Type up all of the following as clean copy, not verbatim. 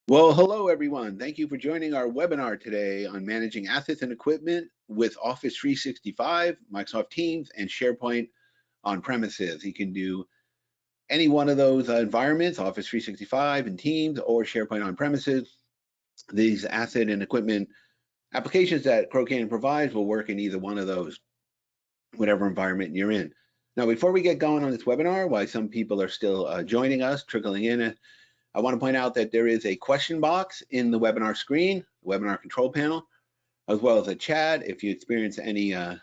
Well, hello everyone. Thank you for joining our webinar today on managing assets and equipment with Office 365, Microsoft Teams, and SharePoint on premises. You can do any one of those environments, Office 365 and Teams or SharePoint on premises. These asset and equipment applications that Crocan provides will work in either one of those, whatever environment you're in. Now, before we get going on this webinar, while some people are still joining us, trickling in, I want to point out that there is a question box in the webinar screen, webinar control panel, as well as a chat. If you experience any, if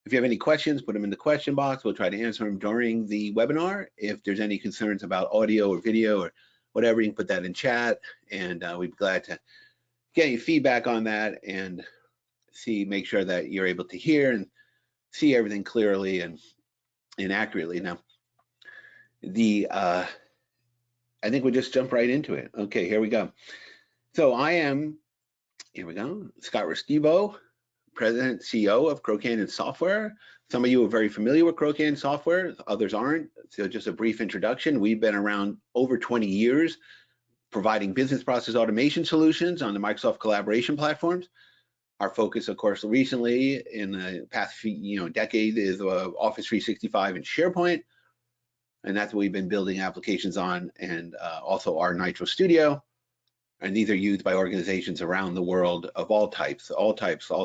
you have any questions, put them in the question box. We'll try to answer them during the webinar. If there's any concerns about audio or video or whatever, you can put that in chat, and we'd be glad to get any feedback on that and make sure that you're able to hear and see everything clearly and accurately. Now, I think we'll just jump right into it. Okay, here we go. So here we go, Scott Restivo, President, CEO of Crocan Software. Some of you are very familiar with Crocan Software, others aren't. So just a brief introduction. We've been around over 20 years providing business process automation solutions on the Microsoft collaboration platforms. Our focus, of course, recently in the past few decade is Office 365 and SharePoint. And that's what we've been building applications on, and also our Nitro Studio. And these are used by organizations around the world of all types, all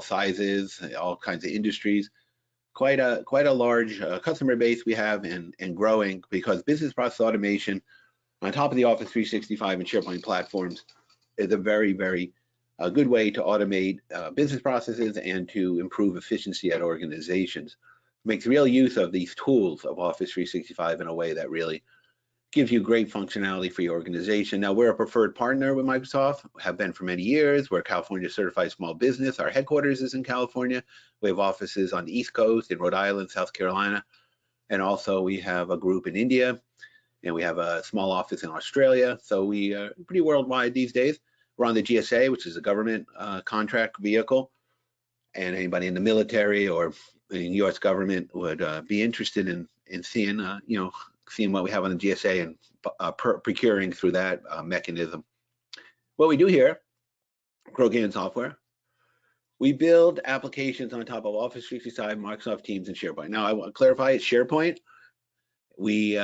sizes, all kinds of industries. Quite a large customer base we have, and growing, because business process automation on top of the Office 365 and SharePoint platforms is a very, very good way to automate business processes and to improve efficiency at organizations. Makes real use of these tools of Office 365 in a way that really gives you great functionality for your organization. Now, we're a preferred partner with Microsoft, have been for many years. We're a California certified small business. Our headquarters is in California. We have offices on the East Coast, in Rhode Island, South Carolina, and also we have a group in India, and we have a small office in Australia. So we are pretty worldwide these days. We're on the GSA, which is a government contract vehicle, and anybody in the military or the U.S. government would be interested in seeing, seeing what we have on the GSA and procuring through that mechanism. What we do here, Crocan Software, we build applications on top of Office 365, Microsoft Teams, and SharePoint. Now, I want to clarify, it's SharePoint. We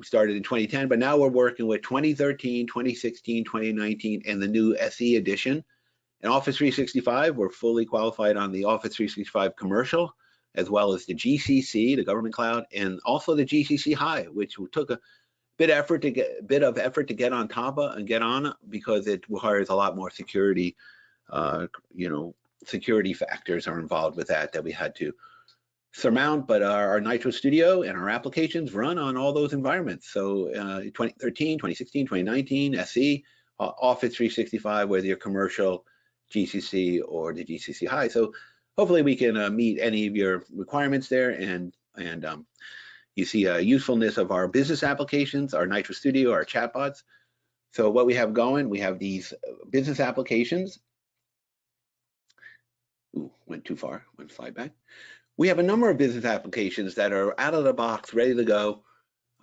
started in 2010, but now we're working with 2013, 2016, 2019, and the new SE edition. In Office 365, we're fully qualified on the Office 365 Commercial, as well as the GCC, the government cloud, and also the GCC High, which took a bit of effort to get on top of and get on, because it requires a lot more security. Security factors are involved with that we had to surmount. But our Nitro Studio and our applications run on all those environments. So 2013, 2016, 2019, SE, Office 365, whether you're commercial, GCC, or the GCC High. So hopefully we can meet any of your requirements there, and you see a usefulness of our business applications, our Nitro Studio, our chatbots. So what we have going, we have these business applications. Ooh, went too far, one slide back. We have a number of business applications that are out of the box, ready to go.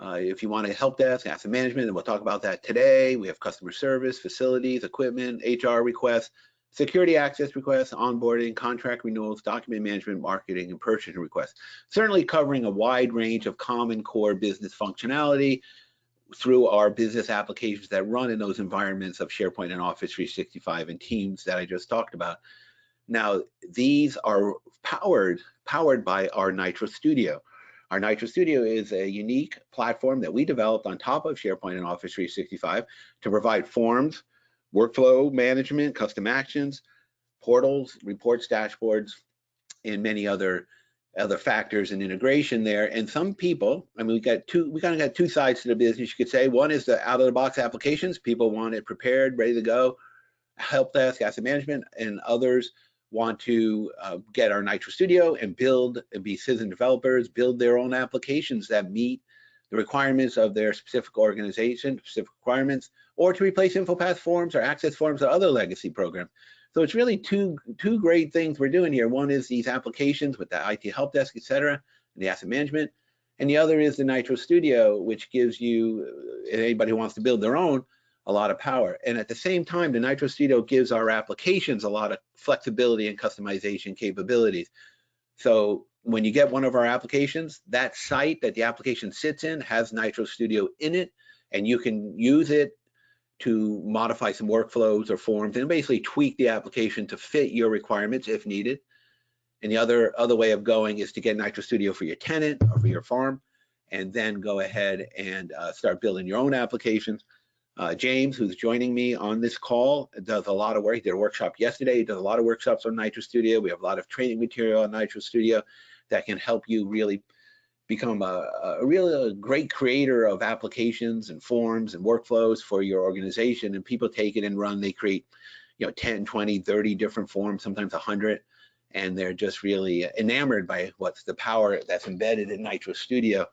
If you want a help desk, asset management, and we'll talk about that today. We have customer service, facilities, equipment, HR requests, security access requests, onboarding, contract renewals, document management, marketing, and purchasing requests. Certainly covering a wide range of common core business functionality through our business applications that run in those environments of SharePoint and Office 365 and Teams that I just talked about. Now, these are powered by our Nitro Studio. Our Nitro Studio is a unique platform that we developed on top of SharePoint and Office 365 to provide forms, workflow management, custom actions, portals, reports, dashboards, and many other factors and integration there. And some people, I mean, we kind of got two sides to the business, you could say. One is the out-of-the-box applications. People want it prepared, ready to go, help desk, asset management, and others want to get our Nitro Studio and build and be citizen developers, build their own applications that meet the requirements of their specific organization, specific requirements, or to replace InfoPath forms or access forms or other legacy programs. So it's really two great things we're doing here. One is these applications with the IT help desk, et cetera, and the asset management. And the other is the Nitro Studio, which gives you, anybody who wants to build their own, a lot of power. And at the same time, the Nitro Studio gives our applications a lot of flexibility and customization capabilities. So when you get one of our applications, that site that the application sits in has Nitro Studio in it, and you can use it to modify some workflows or forms and basically tweak the application to fit your requirements if needed. And the other way of going is to get Nitro Studio for your tenant or for your farm, and then go ahead and start building your own applications. James, who's joining me on this call, does a lot of work. He did a workshop yesterday. He does a lot of workshops on Nitro Studio. We have a lot of training material on Nitro Studio that can help you really become a really great creator of applications and forms and workflows for your organization. And people take it and run. They create, 10, 20, 30 different forms, sometimes 100. And they're just really enamored by what's the power that's embedded in Nitro Studio.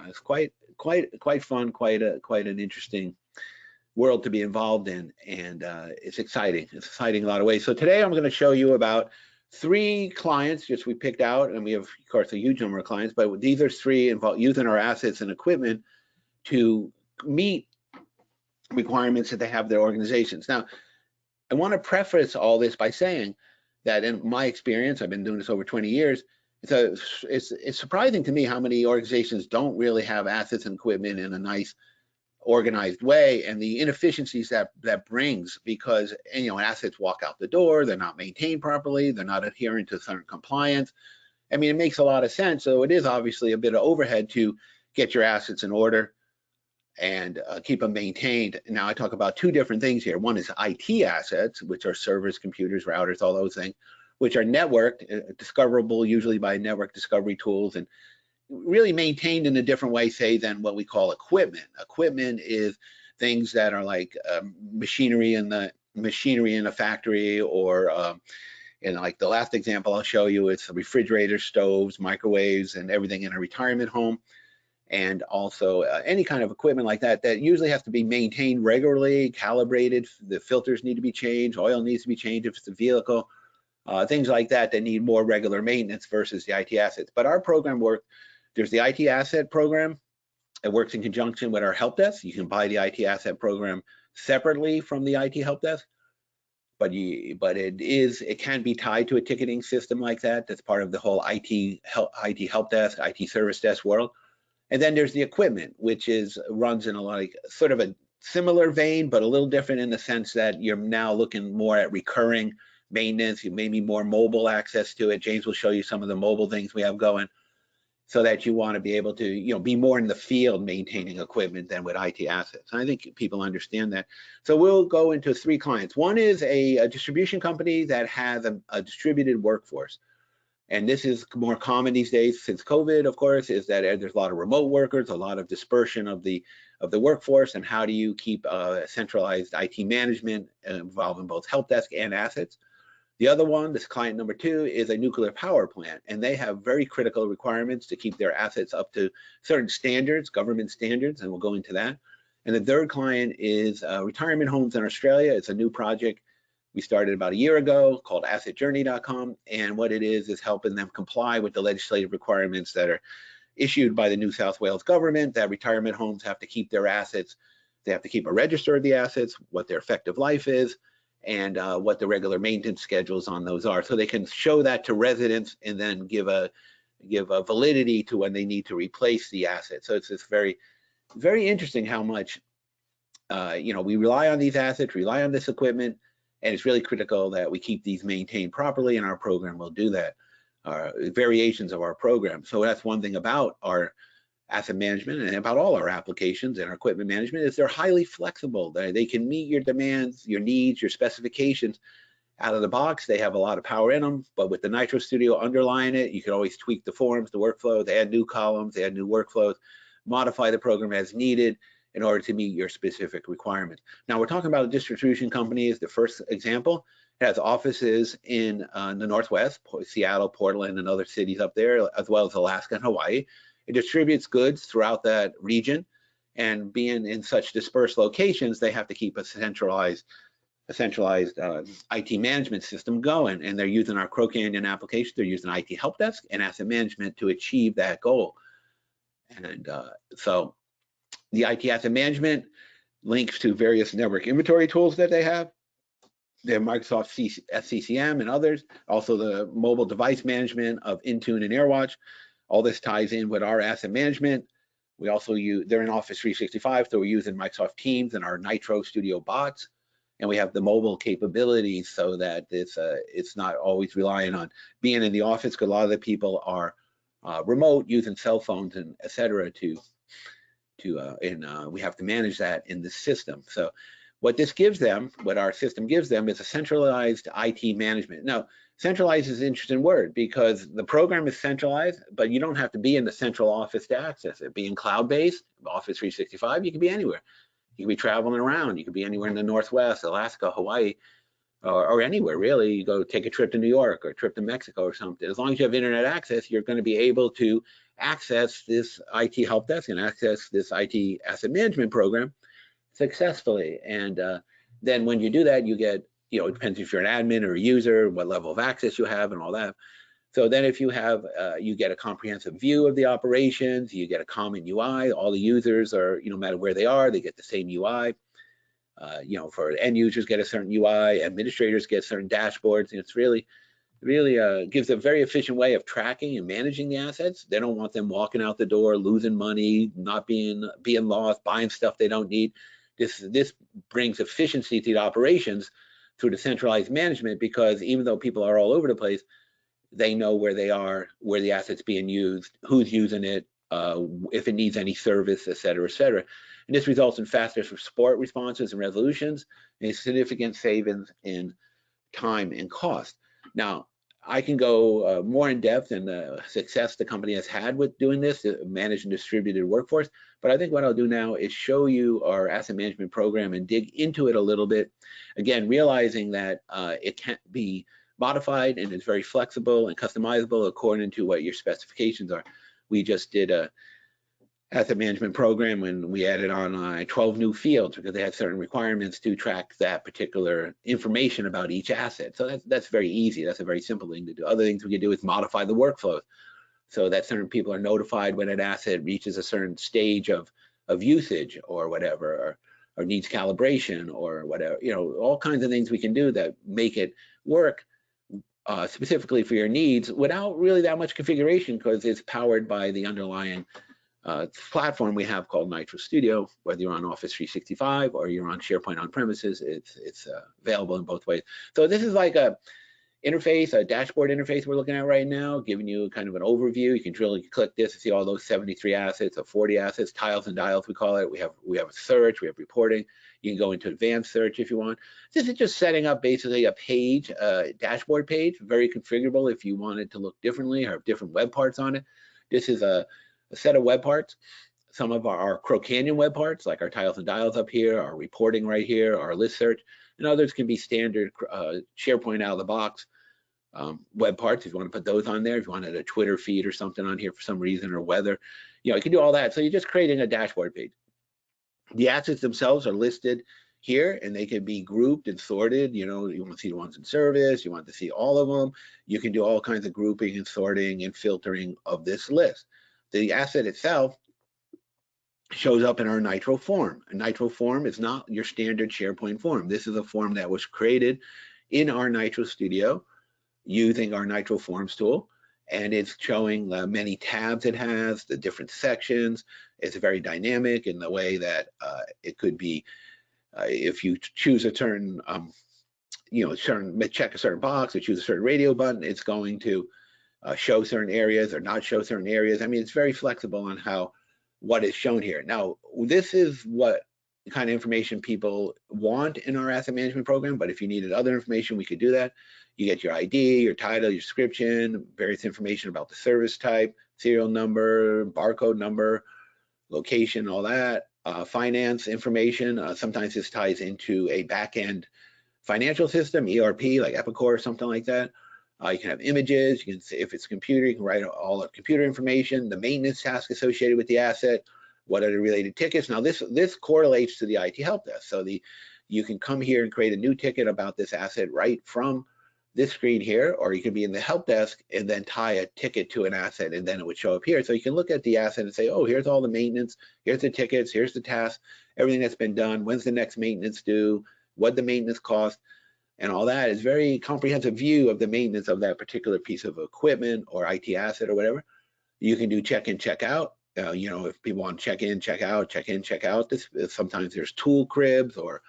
It's quite fun, quite an interesting world to be involved in, and it's exciting. It's exciting in a lot of ways. So today I'm going to show you about 3 clients just we picked out, and we have, of course, a huge number of clients, but these are 3 involved using our assets and equipment to meet requirements that they have their organizations. Now, I want to preface all this by saying that in my experience, I've been doing this over 20 years, it's surprising to me how many organizations don't really have assets and equipment in a nice, organized way, and the inefficiencies that brings, because assets walk out the door, they're not maintained properly, they're not adhering to certain compliance. I mean, it makes a lot of sense. So it is obviously a bit of overhead to get your assets in order and keep them maintained. Now I talk about 2 different things here. One is IT assets, which are servers, computers, routers, all those things, which are networked, discoverable usually by network discovery tools, and really maintained in a different way, say, than what we call equipment. Equipment is things that are like machinery in a factory, or like the last example I'll show you, it's refrigerators, stoves, microwaves, and everything in a retirement home. And also any kind of equipment like that usually has to be maintained regularly, calibrated. The filters need to be changed, oil needs to be changed if it's a vehicle, things like that need more regular maintenance versus the IT assets. But our program works. There's the IT asset program. It works in conjunction with our help desk. You can buy the IT asset program separately from the IT help desk, but it can be tied to a ticketing system like that. That's part of the whole IT help desk, IT service desk world. And then there's the equipment, which runs in a sort of a similar vein, but a little different in the sense that you're now looking more at recurring maintenance. You may need more mobile access to it. James will show you some of the mobile things we have going, so that you want to be able to be more in the field maintaining equipment than with IT assets. And I think people understand that. So we'll go into 3 clients. One is a distribution company that has a distributed workforce. And this is more common these days since COVID, of course, is that there's a lot of remote workers, a lot of dispersion of the workforce, and how do you keep centralized IT management involving both help desk and assets. The other one, this client number 2, is a nuclear power plant, and they have very critical requirements to keep their assets up to certain standards, government standards, and we'll go into that. And the third client is retirement homes in Australia. It's a new project we started about a year ago called assetjourney.com, and what it is helping them comply with the legislative requirements that are issued by the New South Wales government, that retirement homes have to keep their assets, they have to keep a register of the assets, what their effective life is, and what the regular maintenance schedules on those are, so they can show that to residents and then give a validity to when they need to replace the asset. So it's this very, very interesting how much we rely on these assets, rely on this equipment, and it's really critical that we keep these maintained properly, and our program will do that. Variations of our program. So that's one thing about our asset management and about all our applications and our equipment management, is they're highly flexible. They can meet your demands, your needs, your specifications out of the box. They have a lot of power in them, but with the Nitro Studio underlying it, you can always tweak the forms, the workflow, they add new columns, they add new workflows, modify the program as needed in order to meet your specific requirements. Now we're talking about a distribution company as the first example. It has offices in the Northwest, Seattle, Portland, and other cities up there, as well as Alaska and Hawaii. It distributes goods throughout that region, and being in such dispersed locations, they have to keep a centralized IT management system going, and they're using our Crow Canyon application. They're using IT help desk and asset management to achieve that goal. And so the IT asset management, links to various network inventory tools that they have. They have Microsoft SCCM and others, also the mobile device management of Intune and AirWatch. All this ties in with our asset management. We also use, they're in Office 365, so we're using Microsoft Teams and our Nitro Studio bots. And we have the mobile capabilities so that it's not always relying on being in the office, because a lot of the people are remote using cell phones and et cetera we have to manage that in the system. So what this gives them, what our system gives them, is a centralized IT management. Now, centralized is an interesting word because the program is centralized, but you don't have to be in the central office to access it. Being cloud-based, Office 365, you can be anywhere. You can be traveling around. You could be anywhere in the Northwest, Alaska, Hawaii, or anywhere really. You go take a trip to New York or a trip to Mexico or something. As long as you have internet access, you're going to be able to access this IT help desk and access this IT asset management program successfully. And then when you do that, you get, it depends if you're an admin or a user, what level of access you have and all that. So then if you have, you get a comprehensive view of the operations, you get a common UI, all the users are, no matter where they are, they get the same UI. For end users get a certain UI, administrators get certain dashboards, and it's really gives a very efficient way of tracking and managing the assets. They don't want them walking out the door, losing money, not being lost, buying stuff they don't need. This brings efficiency to the operations through the centralized management, because even though people are all over the place, they know where they are, where the asset's being used, who's using it, if it needs any service, et cetera, et cetera. And this results in faster support responses and resolutions, and significant savings in time and cost. Now, I can go more in depth in the success the company has had with doing this, managing distributed workforce. But I think what I'll do now is show you our asset management program and dig into it a little bit. Again, realizing that it can't be modified and it's very flexible and customizable according to what your specifications are. We just did a asset management program when we added on 12 new fields because they had certain requirements to track that particular information about each asset. So that's very easy. That's a very simple thing to do. Other things we can do is modify the workflows so that certain people are notified when an asset reaches a certain stage of usage or whatever, or needs calibration or whatever, all kinds of things we can do that make it work specifically for your needs without really that much configuration, because it's powered by the underlying platform we have called Nitro Studio. Whether you're on Office 365 or you're on SharePoint on premises, it's available in both ways. So this is like a interface, a dashboard interface we're looking at right now, giving you kind of an overview. You can click this to see all those 73 assets or 40 assets, tiles and dials we call it. We have a search, we have reporting. You can go into advanced search if you want. This is just setting up basically a page, a dashboard page, very configurable if you want it to look differently or have different web parts on it. This is a set of web parts. Some of our Crow Canyon web parts, like our tiles and dials up here, our reporting right here, our list search, and others can be standard SharePoint out of the box web parts if you want to put those on there. If you wanted a Twitter feed or something on here for some reason, or weather, you can do all that. So you're just creating a dashboard page. The assets themselves are listed here, and they can be grouped and sorted. You want to see the ones in service, you want to see all of them. You can do all kinds of grouping and sorting and filtering of this list. The asset itself shows up in our Nitro form. A Nitro form is not your standard SharePoint form. This is a form that was created in our Nitro Studio using our Nitro Forms tool, and it's showing the many tabs it has, the different sections. It's very dynamic in the way that it could be, if you choose a certain, check a certain box or choose a certain radio button, it's going to show certain areas or not show certain areas. I mean, it's very flexible on what is shown here. Now, this is what kind of information people want in our asset management program, but if you needed other information, we could do that. You get your ID, your title, your description, various information about the service type, serial number, barcode number, location, all that, finance information. Sometimes this ties into a back-end financial system, ERP, like Epicor or something like that. You can have images. You can say, if it's computer, you can write all the computer information, the maintenance task associated with the asset, what are the related tickets. Now this correlates to the IT help desk. So you can come here and create a new ticket about this asset right from this screen here, or you can be in the help desk and then tie a ticket to an asset, and then it would show up here. So you can look at the asset and say, oh, here's all the maintenance, here's the tickets, here's the tasks, everything that's been done, when's the next maintenance due, what the maintenance cost, and all that is very comprehensive view of the maintenance of that particular piece of equipment or IT asset or whatever. You can do check in, check out. You know, if people want to check in, check out, check in, check out. Sometimes there's tool cribs or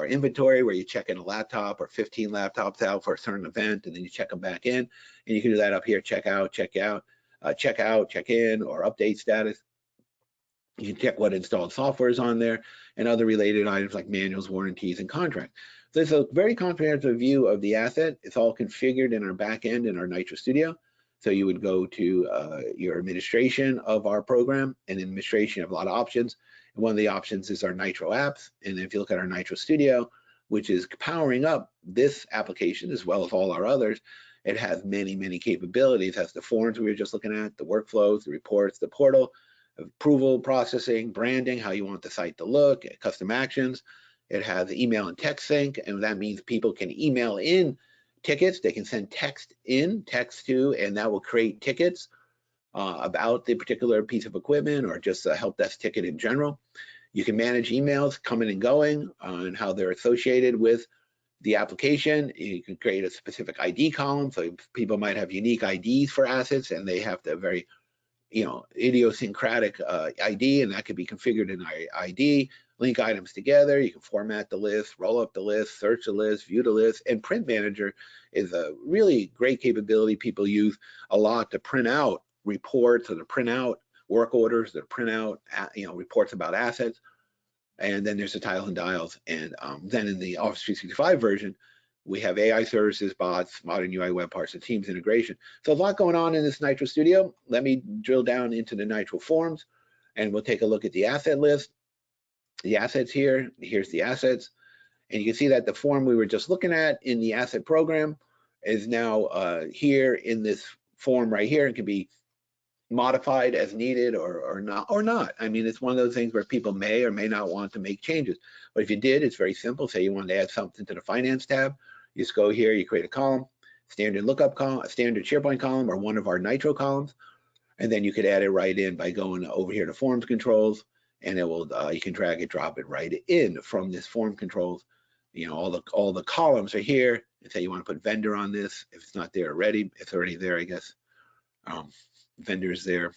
inventory where you check in a laptop or 15 laptops out for a certain event, and then you check them back in. And you can do that up here: check out, check out, check out, check in, or update status. You can check what installed software is on there and other related items like manuals, warranties, and contracts. So it's a very comprehensive view of the asset. It's all configured in our back end in our Nitro Studio. So you would go to your administration of our program, and administration have a lot of options. And one of the options is our Nitro apps. And if you look at our Nitro Studio, which is powering up this application as well as all our others, it has many, many capabilities. It has the forms we were just looking at, the workflows, the reports, the portal, approval processing, branding, how you want the site to look, custom actions. It has email and text sync, and that means people can email in tickets. They can send text to, and that will create tickets about the particular piece of equipment or just a help desk ticket in general. You can manage emails coming and going and how they're associated with the application. You can create a specific ID column, so people might have unique IDs for assets, and they have the very idiosyncratic ID, and that could be configured in ID. Link items together. You can format the list, roll up the list, search the list, view the list, and Print Manager is a really great capability people use a lot to print out reports or to print out work orders, to print out reports about assets. And then there's the tiles and dials. And then in the Office 365 version, we have AI services, bots, modern UI web parts, and Teams integration. So a lot going on in this Nitro Studio. Let me drill down into the Nitro forms, and we'll take a look at the asset list. The assets here, here's the assets. And you can see that the form we were just looking at in the asset program is now here in this form right here. It can be modified as needed or not. I mean, it's one of those things where people may or may not want to make changes. But if you did, it's very simple. Say you want to add something to the finance tab, you just go here, you create a column, standard lookup column, a standard SharePoint column, or one of our Nitro columns, and then you could add it right in by going over here to forms controls, and it will you can drag it, drop it right in from this form controls. All the columns are here. And say you want to put vendor on this. If it's not there already, it's already there, I guess. Vendors there.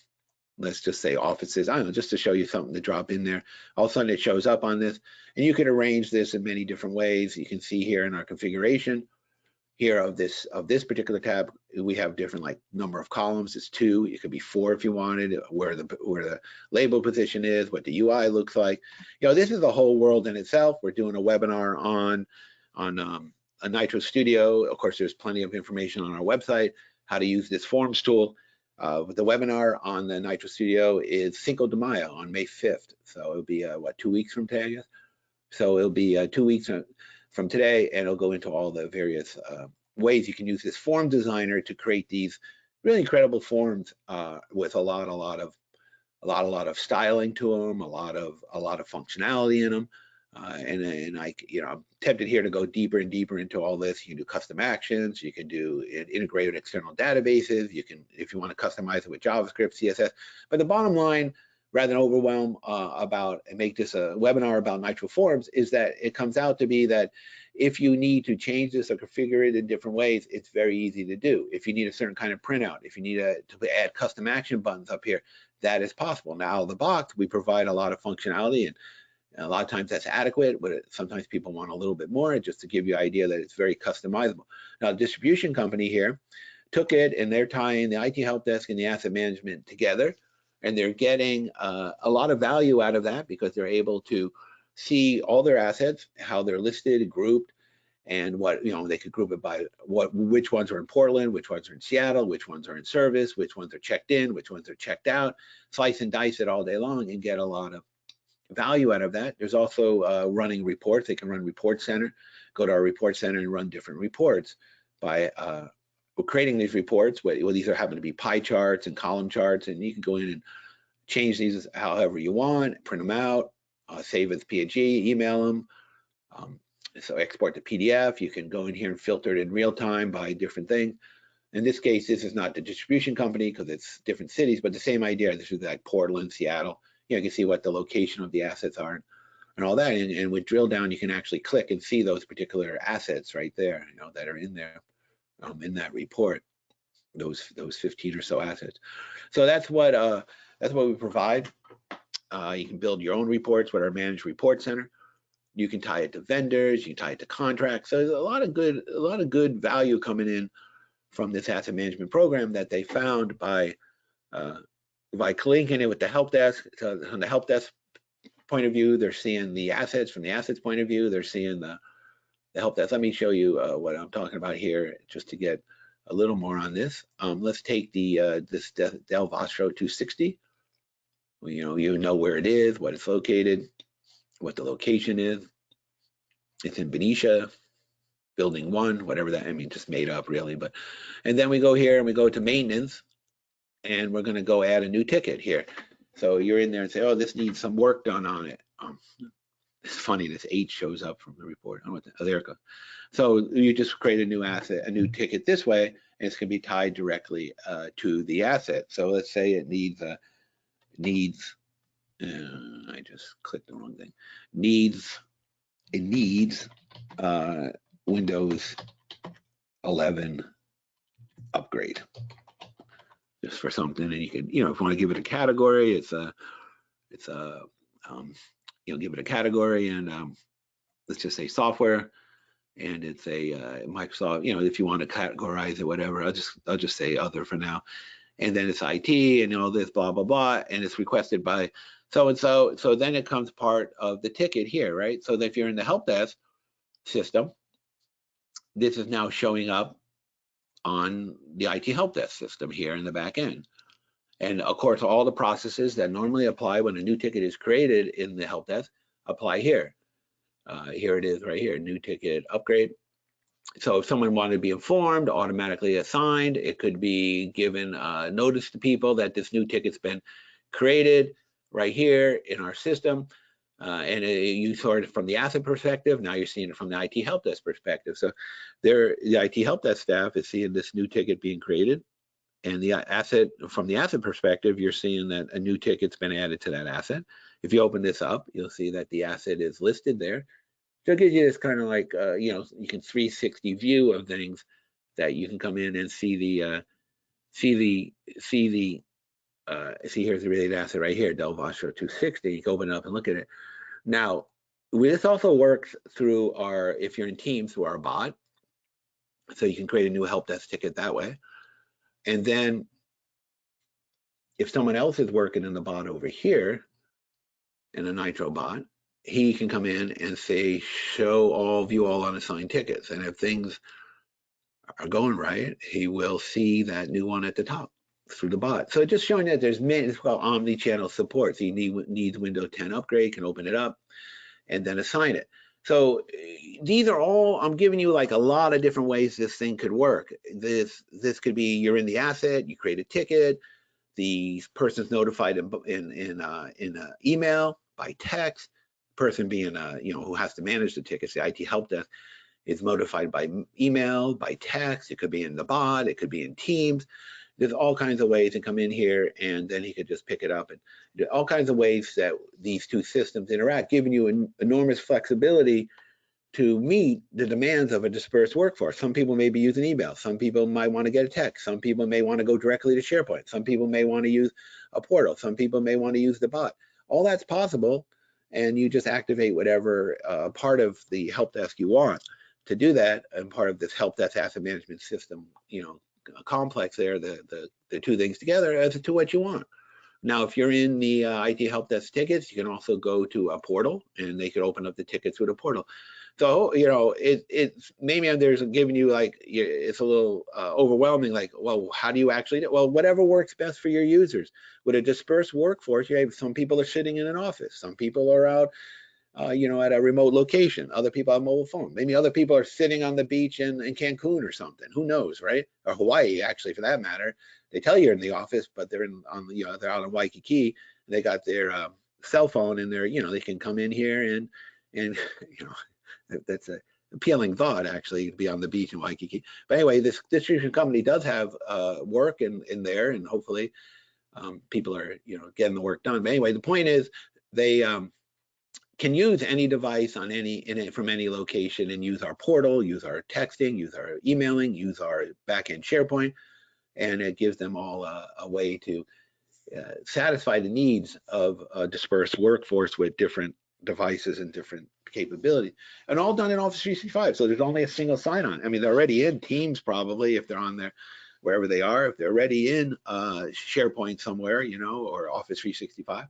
Let's just say offices. I don't know, just to show you something to drop in there. All of a sudden it shows up on this, and you can arrange this in many different ways. You can see here in our configuration here of this particular tab, we have different like number of columns. It's 2. It could be 4 if you wanted. Where the label position is, what the UI looks like. This is a whole world in itself. We're doing a webinar on a Nitro Studio. Of course, there's plenty of information on our website how to use this forms tool. The webinar on the Nitro Studio is Cinco de Mayo on May 5th. So it'll be 2 weeks from today, I guess. So it'll be 2 weeks from today, and it'll go into all the various ways you can use this form designer to create these really incredible forms with a lot of styling to them, a lot of functionality in them. And I'm tempted here to go deeper and deeper into all this. You can do custom actions. You can do integrated external databases. You can, if you want to customize it with JavaScript, CSS. But the bottom line, rather than overwhelm and make this a webinar about Nitro Forms, is that it comes out to be that if you need to change this or configure it in different ways, it's very easy to do. If you need a certain kind of printout, if you need to add custom action buttons up here, that is possible. Now, out of the box, we provide a lot of functionality, and a lot of times that's adequate, but sometimes people want a little bit more, just to give you an idea that it's very customizable. Now, the distribution company here took it, and they're tying the IT help desk and the asset management together, and they're getting a lot of value out of that because they're able to see all their assets, how they're listed, grouped, and what they could group it by which ones are in Portland, which ones are in Seattle, which ones are in service, which ones are checked in, which ones are checked out, slice and dice it all day long and get a lot of value out of that. There's also running reports. They can run Report Center, go to our Report Center and run different reports by creating these reports. Well, these happen to be pie charts and column charts, and you can go in and change these however you want, print them out, save as PNG, email them, So export to PDF, you can go in here and filter it in real time by different things. In this case, this is not the distribution company because it's different cities, but the same idea. This is like Portland, Seattle. You can see what the location of the assets are and all that. And with drill down, you can actually click and see those particular assets right there, that are in there, in that report, those 15 or so assets. So that's what we provide. You can build your own reports with our managed report center. You can tie it to vendors, you can tie it to contracts. So there's a lot of good value coming in from this asset management program that they found by linking it with the help desk. So from the help desk point of view, they're seeing the assets. From the assets point of view, they're seeing the help desk. Let me show you what I'm talking about here, just to get a little more on this. Let's take this Del Vostro 260. You know where it is, what it's located, what the location is. It's in Benicia, building 1, whatever that, just made up really. But, and then we go here and we go to maintenance, and we're going to go add a new ticket here. So you're in there and say, oh, this needs some work done on it. It's funny, this H shows up from the report. Oh, there it goes. So you just create a new asset, a new ticket this way, and it's going to be tied directly to the asset. So let's say it needs I just clicked the wrong thing. It needs Windows 11 upgrade, just for something. And you can, if you want to give it a category, give it a category, and let's just say software, and it's a Microsoft. If you want to categorize it, whatever, I'll just say other for now. And then it's IT and all this blah blah blah, and it's requested by so and so. So then it comes part of the ticket here, right? So that if you're in the help desk system, this is now showing up on the IT help desk system here in the back end. And of course, all the processes that normally apply when a new ticket is created in the help desk apply here. Here it is right here, new ticket upgrade. So if someone wanted to be informed, automatically assigned, it could be given notice to people that this new ticket's been created right here in our system. And you saw it from the asset perspective. Now you're seeing it from the IT help desk perspective. So the IT help desk staff is seeing this new ticket being created. And the asset, from the asset perspective, you're seeing that a new ticket's been added to that asset. If you open this up, you'll see that the asset is listed there. So it gives you this kind of like, you can 360 view of things, that you can come in and see here's the related asset right here, Del Vostro 260. You can open it up and look at it. Now, this also works through if you're in Teams, through our bot. So you can create a new help desk ticket that way. And then if someone else is working in the bot over here, in a Nitro bot, he can come in and say, view all unassigned tickets. And if things are going right, he will see that new one at the top through the bot. So just showing that there's it's called omni-channel support. So you needs Windows 10 upgrade, can open it up and then assign it. So these are all, I'm giving you like a lot of different ways this thing could work. This could be, you're in the asset, you create a ticket, the person's notified in email, by text, person being who has to manage the tickets, the IT help desk, is notified by email, by text. It could be in the bot, it could be in Teams. There's all kinds of ways to come in here, and then he could just pick it up, and all kinds of ways that these two systems interact, giving you an enormous flexibility to meet the demands of a dispersed workforce. Some people may be using email. Some people might want to get a text. Some people may want to go directly to SharePoint. Some people may want to use a portal. Some people may want to use the bot. All that's possible, and you just activate whatever part of the help desk you want to do that, and part of this help desk asset management system, complex there, the two things together as to what you want. Now, if you're in the IT help desk tickets, you can also go to a portal, and they could open up the tickets with a portal. So, it's maybe there's giving you like, it's a little overwhelming, like, well, how do you actually do it? Well, whatever works best for your users. With a dispersed workforce, some people are sitting in an office, some people are out, at a remote location, other people have mobile phone, maybe other people are sitting on the beach in Cancun or something, who knows, right? Or Hawaii, actually, for that matter. They tell you you're in the office, but they're they're out in Waikiki, they got their cell phone, and they can come in here and That's a appealing thought, actually, to be on the beach in Waikiki. But anyway, this distribution company does have work in there, and hopefully people are, getting the work done. But anyway, the point is they can use any device on from any location and use our portal, use our texting, use our emailing, use our backend SharePoint, and it gives them all a way to satisfy the needs of a dispersed workforce with different devices and different capabilities, and all done in Office 365. So there's only a single sign-on. I mean, they're already in Teams probably if they're on there, wherever they are. If they're already in SharePoint somewhere, or Office 365,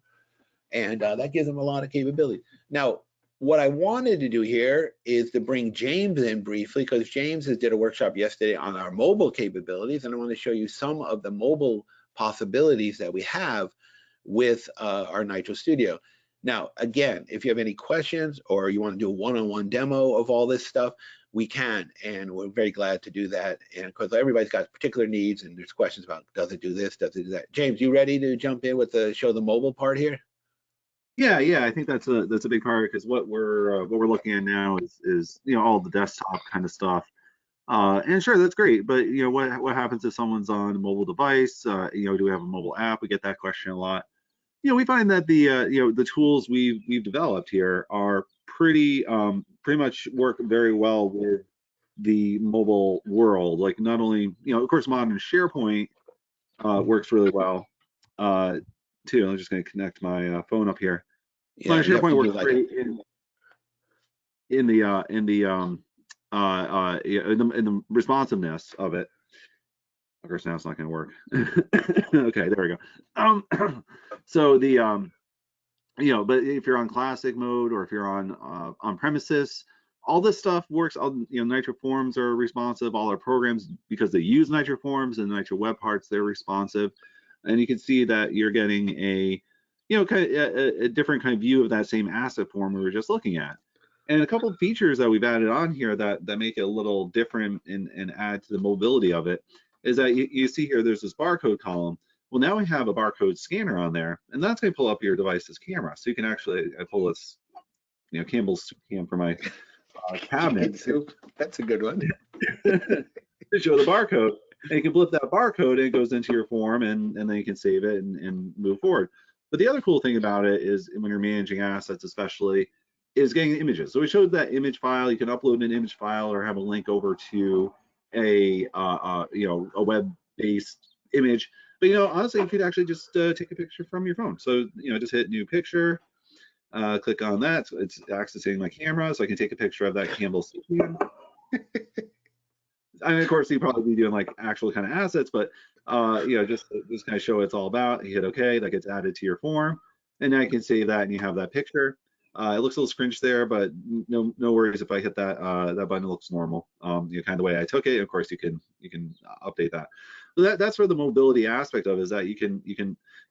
and that gives them a lot of capability. Now, what I wanted to do here is to bring James in briefly, because James did a workshop yesterday on our mobile capabilities, and I want to show you some of the mobile possibilities that we have with our Nitro Studio. Now, again, if you have any questions or you want to do a one-on-one demo of all this stuff, we can, and we're very glad to do that. And because everybody's got particular needs, and there's questions about, does it do this, does it do that? James, you ready to jump in with show the mobile part here? Yeah, I think that's a big part, because what we're looking at now is all the desktop kind of stuff. And sure, that's great, but what happens if someone's on a mobile device? Do we have a mobile app? We get that question a lot. We find that the tools we've developed here are pretty much work very well with the mobile world. Like, not only, of course, modern SharePoint works really well too. I'm just going to connect my phone up here. Yeah, Modern SharePoint works like great in the responsiveness of it. Of course, now it's not going to work. Okay, there we go. So but if you're on classic mode, or if you're on premises, all this stuff works. Nitro Forms are responsive. All our programs, because they use Nitro Forms and Nitro Web Parts, they're responsive. And you can see that you're getting a different kind of view of that same asset form we were just looking at. And a couple of features that we've added on here that make it a little different and add to the mobility of it is that you see here there's this barcode column. Well, now we have a barcode scanner on there, and that's going to pull up your device's camera. So you can actually, I pull this, Campbell's soup can for my cabinet. That's a good one. To show the barcode. And you can flip that barcode, and it goes into your form, and then you can save it and move forward. But the other cool thing about it is, when you're managing assets especially, is getting images. So we showed that image file. You can upload an image file or have a link over to a web-based image. But honestly, you could actually just take a picture from your phone. So just hit new picture, click on that. So it's accessing my camera, so I can take a picture of that Campbell soup can. I mean, of course, you'd probably be doing like actual kind of assets, but just kind of show what it's all about. You hit OK, that gets added to your form, and now you can save that, and you have that picture. It looks a little scrunched there, but no worries. If I hit that, that button looks normal. Kind of the way I took it. Of course, you can update that. So that's where the mobility aspect of it is, that you can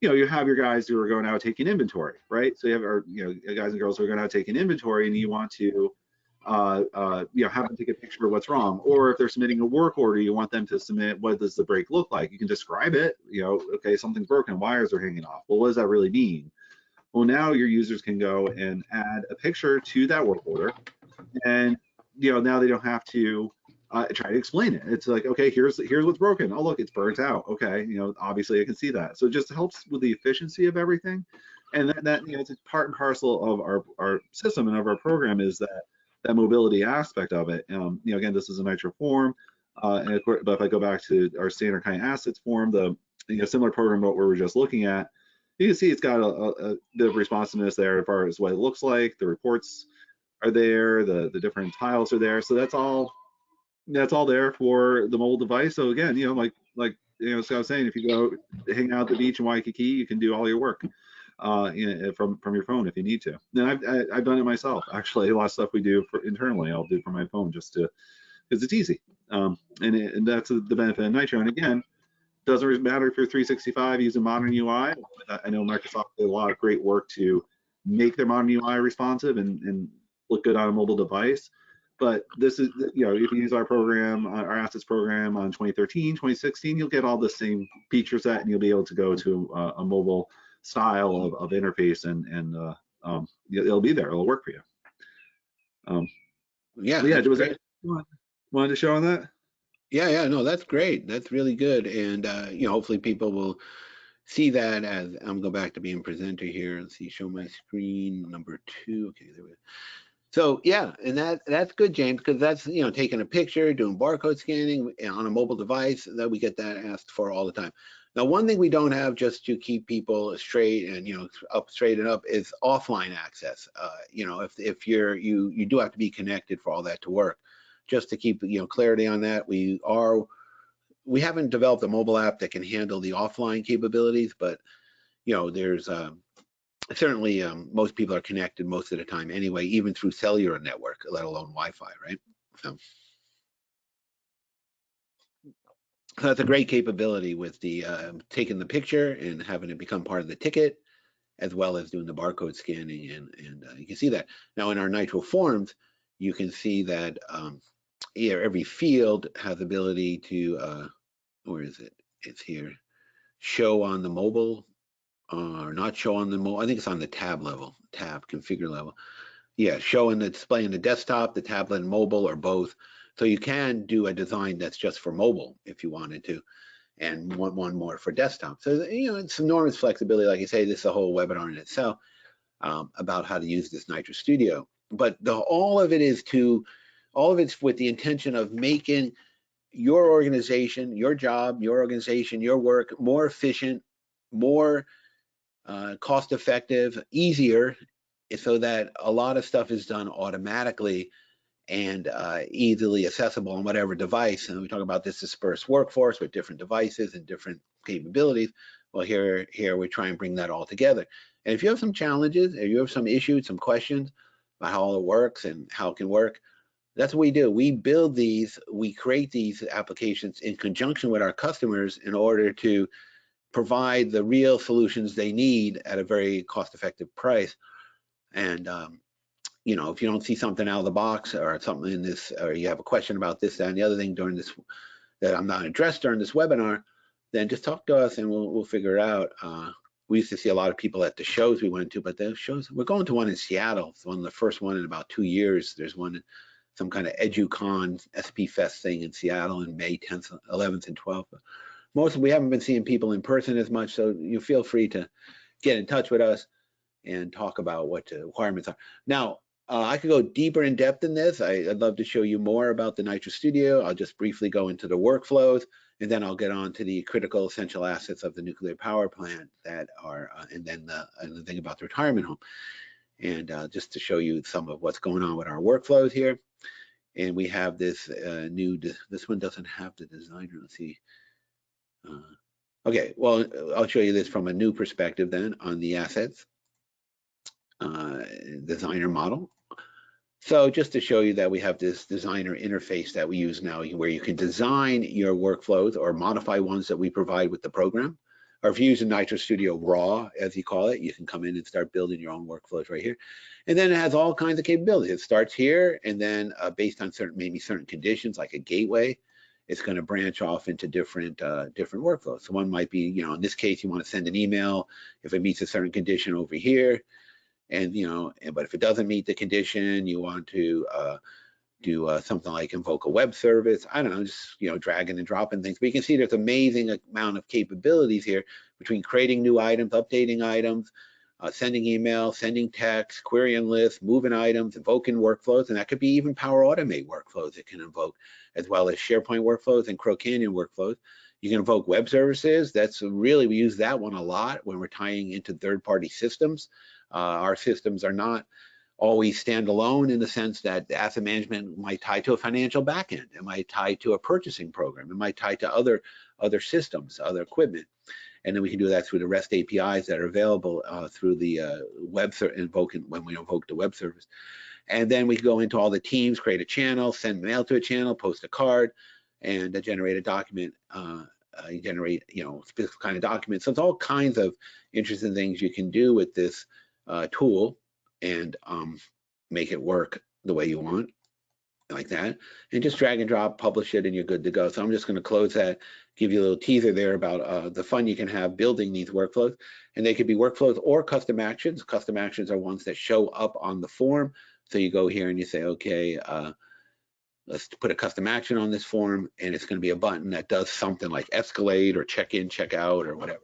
you have your guys who are going out taking inventory, right? So you have guys and girls who are going out taking inventory, and you want to have them take a picture of what's wrong. Or if they're submitting a work order, you want them to submit, what does the break look like? You can describe it. Okay, something's broken, wires are hanging off. Well, what does that really mean? Well, now your users can go and add a picture to that work order, and now they don't have to try to explain it. It's like, okay, here's what's broken. Oh, look, it's burnt out. Okay, obviously I can see that. So it just helps with the efficiency of everything, and that it's part and parcel of our system and of our program, is that mobility aspect of it. Again, this is a Nitro form, and of course, but if I go back to our standard kind of assets form, the similar program what we were just looking at, you can see it's got a bit of responsiveness there as far as what it looks like. The reports are there, the different tiles are there, so that's all there for the mobile device. So again, like Scott was saying, if you go hang out at the beach in Waikiki, you can do all your work from your phone if you need to. And I've done it myself, actually. A lot of stuff we do internally, I'll do from my phone just because it's easy. And that's the benefit of Nitro. And again, doesn't matter if you're 365 using modern UI. I know Microsoft did a lot of great work to make their modern UI responsive and look good on a mobile device. But this is, if you use our program, our assets program on 2013, 2016, you'll get all the same feature set, and you'll be able to go to a mobile style of interface, and it'll be there. It'll work for you. Yeah, Yeah, that's was there great. anything you wanted to show on that? Yeah, no, that's great. That's really good. And hopefully people will see that as I'm going back to being presenter here and see show my screen number 2. Okay, there we go. So yeah, and that's good, James, because that's taking a picture, doing barcode scanning on a mobile device. That we get that asked for all the time. Now, one thing we don't have, just to keep people straight and up straight and up, is offline access. If you do have to be connected for all that to work. Just to keep clarity on that, we haven't developed a mobile app that can handle the offline capabilities, but there's certainly most people are connected most of the time anyway, even through cellular network, let alone Wi-Fi, right? So that's a great capability with the taking the picture and having it become part of the ticket, as well as doing the barcode scanning, and you can see that now in our Nitro forms. You can see that every field has the ability to where is it? It's here. Show on the mobile or not show on the mobile. I think it's on the tab level, tab configure level. Yeah, showing the display in the desktop, the tablet, and mobile, or both. So you can do a design that's just for mobile if you wanted to, and one more for desktop. So it's enormous flexibility. Like I say, this is a whole webinar in itself about how to use this Nitro Studio. But all of it's with the intention of making your organization, your job, your organization, your work more efficient, more cost effective, easier, so that a lot of stuff is done automatically and easily accessible on whatever device. And we talk about this dispersed workforce with different devices and different capabilities. Well, here we try and bring that all together. And if you have some challenges, if you have some issues, some questions about how all it works and how it can work, that's what we do. We build these, we create these applications in conjunction with our customers in order to provide the real solutions they need at a very cost-effective price. And if you don't see something out of the box or something in this, or you have a question about this, that, and the other thing during this that I'm not addressed during this webinar, then just talk to us and we'll figure it out. We used to see a lot of people at the shows we went to, but the shows, we're going to one in Seattle. It's one of the first one in about 2 years. There's one, some kind of EduCon SP Fest thing in Seattle in May 10th, 11th, and 12th. But we haven't been seeing people in person as much, so you feel free to get in touch with us and talk about what the requirements are. Now, I could go deeper in depth in this. I'd love to show you more about the Nitro Studio. I'll just briefly go into the workflows, and then I'll get on to the critical essential assets of the nuclear power plant that are, and then the thing about the retirement home. And just to show you some of what's going on with our workflows here. And we have this this one doesn't have the designer. Let's see. Okay, well, I'll show you this from a new perspective then on the assets designer model. So just to show you that we have this designer interface that we use now where you can design your workflows or modify ones that we provide with the program. Or if you use a Nitro Studio Raw, as you call it, you can come in and start building your own workflows right here. And then it has all kinds of capabilities. It starts here, and then based on maybe certain conditions like a gateway, it's going to branch off into different workflows. So one might be, in this case, you want to send an email if it meets a certain condition over here. And but if it doesn't meet the condition, you want to do something like invoke a web service. I don't know, just dragging and dropping things. But you can see there's amazing amount of capabilities here between creating new items, updating items, sending email, sending text, querying lists, moving items, invoking workflows, and that could be even Power Automate workflows it can invoke, as well as SharePoint workflows and Crow Canyon workflows. You can invoke web services. That's really, we use that one a lot when we're tying into third-party systems. Our systems are not always standalone in the sense that the asset management might tie to a financial backend. It might tie to a purchasing program. It might tie to other systems, other equipment. And then we can do that through the REST APIs that are available through the when we invoke the web service. And then we can go into all the teams, create a channel, send mail to a channel, post a card, and generate a document. You generate, specific kind of documents. So it's all kinds of interesting things you can do with this tool and make it work the way you want, like that, and just drag and drop, publish it, and you're good to go. So I'm just going to close that, give you a little teaser there about the fun you can have building these workflows. And they could be workflows or custom actions. Custom actions are ones that show up on the form. So you go here and you say, okay, let's put a custom action on this form, and it's going to be a button that does something like escalate or check in, check out, or whatever.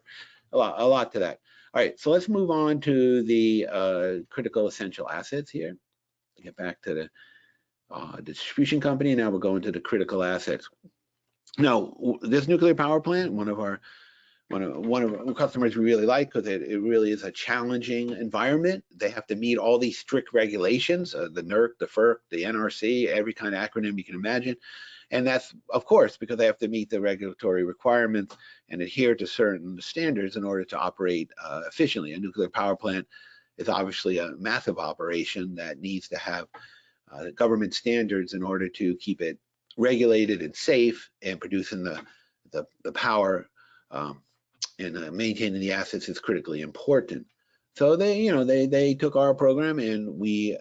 A lot to that. All right, so let's move on to the critical essential assets here. Get back to the distribution company. Now we're going to the critical assets. Now, this nuclear power plant, one of our customers we really like, because it really is a challenging environment. They have to meet all these strict regulations, the NERC, the FERC, the NRC, every kind of acronym you can imagine. And that's, of course, because they have to meet the regulatory requirements and adhere to certain standards in order to operate efficiently. A nuclear power plant is obviously a massive operation that needs to have government standards in order to keep it regulated and safe and producing the power, and maintaining the assets is critically important. So they took our program and we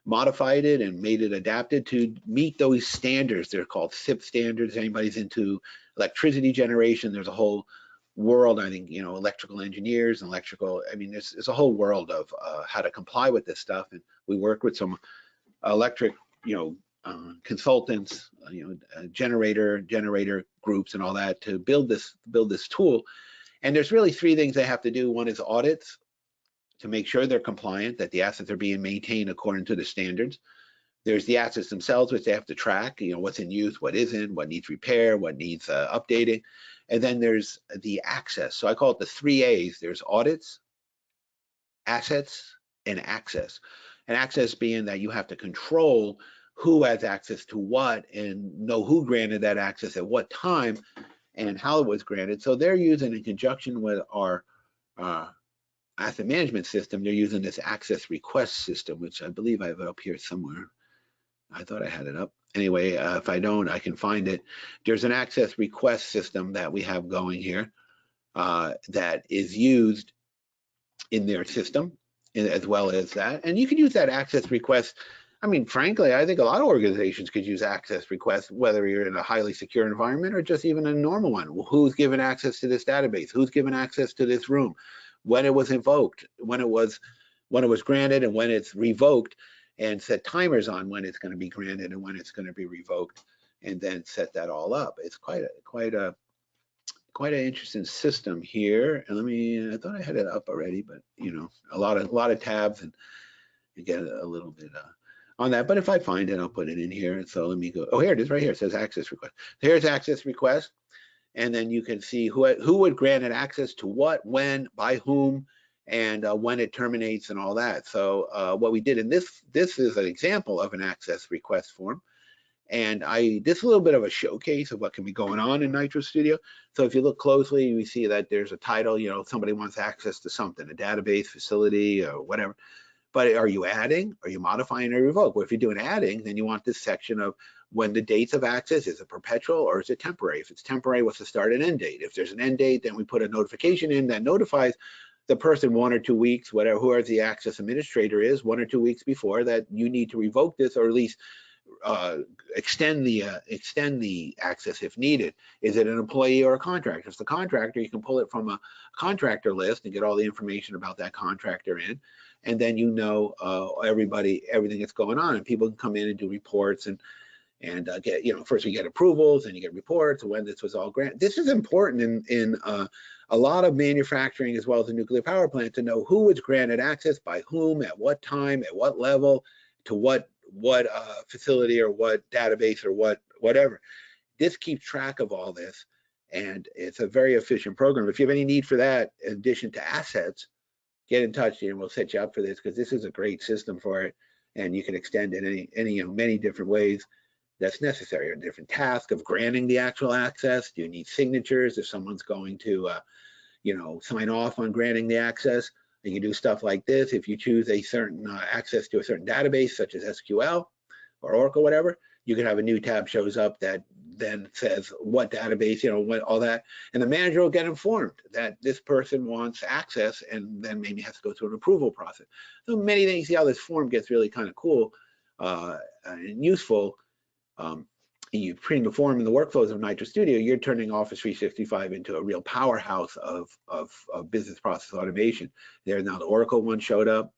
modified it and made it adapted to meet those standards. They're called SIP standards. Anybody's into electricity generation, there's a whole world, I think, electrical engineers and electrical, I mean, there's a whole world of how to comply with this stuff. And we work with some electric, consultants, generator groups and all that to build this tool. And there's really three things they have to do. One is audits to make sure they're compliant, that the assets are being maintained according to the standards. There's the assets themselves, which they have to track, what's in use, what isn't, what needs repair, what needs updating. And then there's the access. So I call it the 3 A's. There's audits, assets, and access. And access being that you have to control who has access to what and know who granted that access at what time and how it was granted. So they're using, in conjunction with our asset management system, they're using this access request system, which I believe I have it up here somewhere. I thought I had it up. Anyway, if I don't, I can find it. There's an access request system that we have going here that is used in their system, as well as that. And you can use that access request. I mean, frankly, I think a lot of organizations could use access requests, whether you're in a highly secure environment or just even a normal one. Well, who's given access to this database? Who's given access to this room? When it was invoked, when it was granted, and when it's revoked, and set timers on when it's going to be granted and when it's going to be revoked, and then set that all up. It's quite an interesting system here. And I thought I had it up already, but a lot of tabs, and you get a little bit on that. But if I find it, I'll put it in here. So let me go. Oh, here it is right here. It says access request. Here's access request. And then you can see who would grant it access to what, when, by whom, and when it terminates and all that. So what we did in this is an example of an access request form. And this is a little bit of a showcase of what can be going on in Nitro Studio. So if you look closely, we see that there's a title, somebody wants access to something, a database, facility, or whatever. But are you adding, are you modifying, or revoke? Well, if you're doing adding, then you want this section of when the dates of access, is it perpetual or is it temporary? If it's temporary, what's the start and end date? If there's an end date, then we put a notification in that notifies the person 1 or 2 weeks, whoever the access administrator is, 1 or 2 weeks before, that you need to revoke this, or at least extend the access if needed. Is it an employee or a contractor? If it's the contractor, you can pull it from a contractor list and get all the information about that contractor in, and then everything that's going on, and people can come in and do reports and get, first you get approvals and you get reports when this was all granted. This is important in a lot of manufacturing, as well as a nuclear power plant, to know who was granted access, by whom, at what time, at what level, to what facility or what database or whatever. This keeps track of all this, and it's a very efficient program. If you have any need for that, in addition to assets, get in touch and we'll set you up for this, because this is a great system for it, and you can extend it many different ways that's necessary, or different task of granting the actual access. Do you need signatures if someone's going to sign off on granting the access? You can do stuff like this. If you choose a certain access to a certain database, such as SQL or Oracle, whatever, you can have a new tab shows up that then says what database, what, all that, and the manager will get informed that this person wants access, and then maybe has to go through an approval process. So many things. See how this form gets really kind of cool and useful. You putting the form in the workflows of Nitro Studio, you're turning Office 365 into a real powerhouse of business process automation. There now the Oracle one showed up.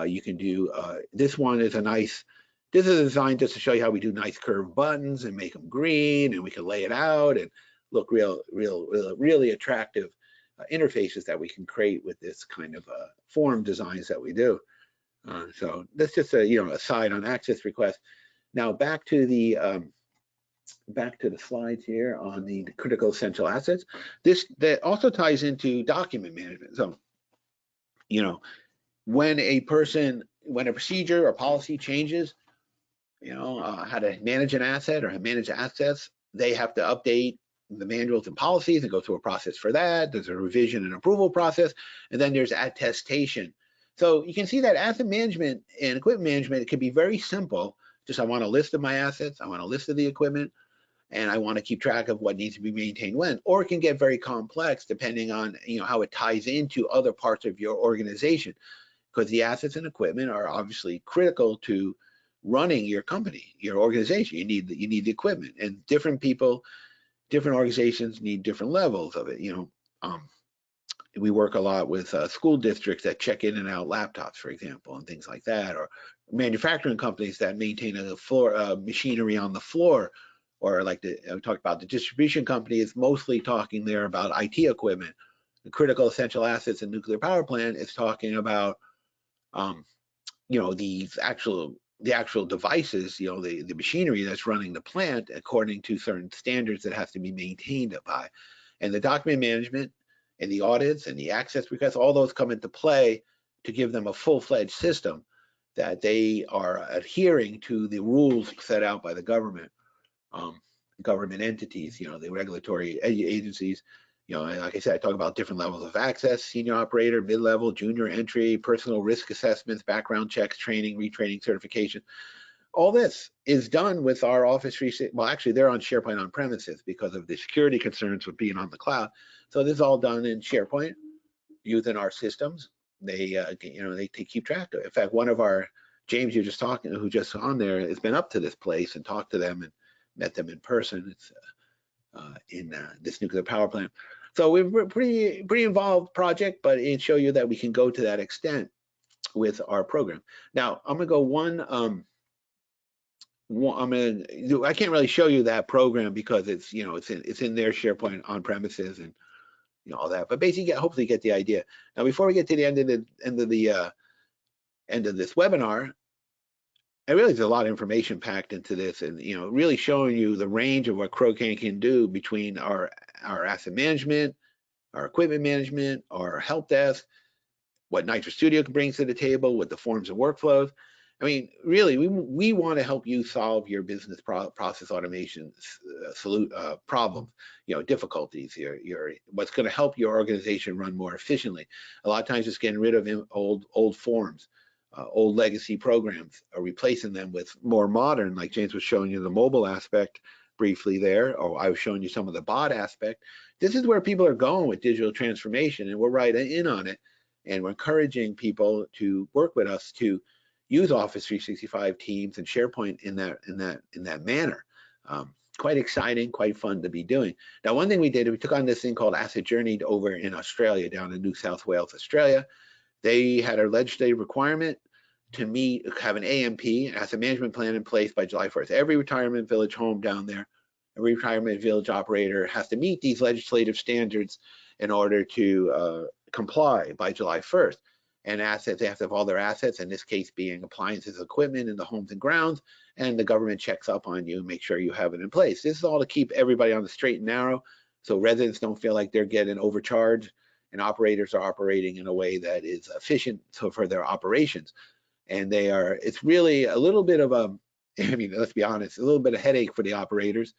You can do this one is a nice This is designed just to show you how we do nice curved buttons and make them green, and we can lay it out and look really attractive interfaces that we can create with this kind of form designs that we do. So that's just a a side on access requests. Now back to the slides here on the critical essential assets. That also ties into document management. So when a procedure or policy changes, how to manage an asset or manage assets, they have to update the manuals and policies and go through a process for that. There's a revision and approval process, and then there's attestation. So you can see that asset management and equipment management, it can be very simple. Just I want a list of my assets, I want a list of the equipment, and I want to keep track of what needs to be maintained when. Or it can get very complex depending on how it ties into other parts of your organization, because the assets and equipment are obviously critical to running your company, your organization. You need the equipment, and different people, different organizations need different levels of it. We work a lot with school districts that check in and out laptops, for example, and things like that, or manufacturing companies that maintain a floor machinery on the floor, or like I talked about the distribution company is mostly talking there about IT equipment. The critical essential assets in nuclear power plant is talking about the actual devices, the machinery that's running the plant according to certain standards that has to be maintained by. And the document management and the audits and the access requests, all those come into play to give them a full-fledged system that they are adhering to the rules set out by the government entities, the regulatory agencies. Like I said, I talk about different levels of access: senior operator, mid-level, junior entry, personal risk assessments, background checks, training, retraining, certification. All this is done with our Office 365. Well, actually, they're on SharePoint on premises because of the security concerns with being on the cloud. So this is all done in SharePoint using our systems. They keep track of it. In fact, one of our James, who just on there, has been up to this place and talked to them and met them in person. It's in this nuclear power plant. So we're pretty involved project, but it shows you that we can go to that extent with our program. Now I'm gonna go I can't really show you that program because it's it's in their SharePoint on premises and all that. But basically, hopefully, get the idea. Now, before we get to the end of this webinar, I realize there's a lot of information packed into this, and really showing you the range of what Crocan can do between our asset management, our equipment management, our help desk, what Nitro Studio brings to the table with the forms and workflows. I mean, really, we want to help you solve your business process automation problems, difficulties. What's going to help your organization run more efficiently. A lot of times, it's getting rid of old forms, old legacy programs, or replacing them with more modern, like James was showing you the mobile aspect briefly there, or I was showing you some of the bot aspect. This is where people are going with digital transformation, and we're right in on it. And we're encouraging people to work with us to use Office 365 Teams and SharePoint in that manner. Quite exciting, quite fun to be doing. Now, one thing we did, we took on this thing called Asset Journey over in Australia, down in New South Wales, Australia. They had a legislative requirement to have an AMP, an asset management plan, in place by July 1st. Every retirement village home down there, every retirement village operator has to meet these legislative standards in order to comply by July 1st. And assets, they have to have all their assets, in this case being appliances, equipment in the homes and grounds, and the government checks up on you and make sure you have it in place. This is all to keep everybody on the straight and narrow, so residents don't feel like they're getting overcharged, and operators are operating in a way that is efficient for their operations. And it's really a little bit of let's be honest, a little bit of headache for the operators.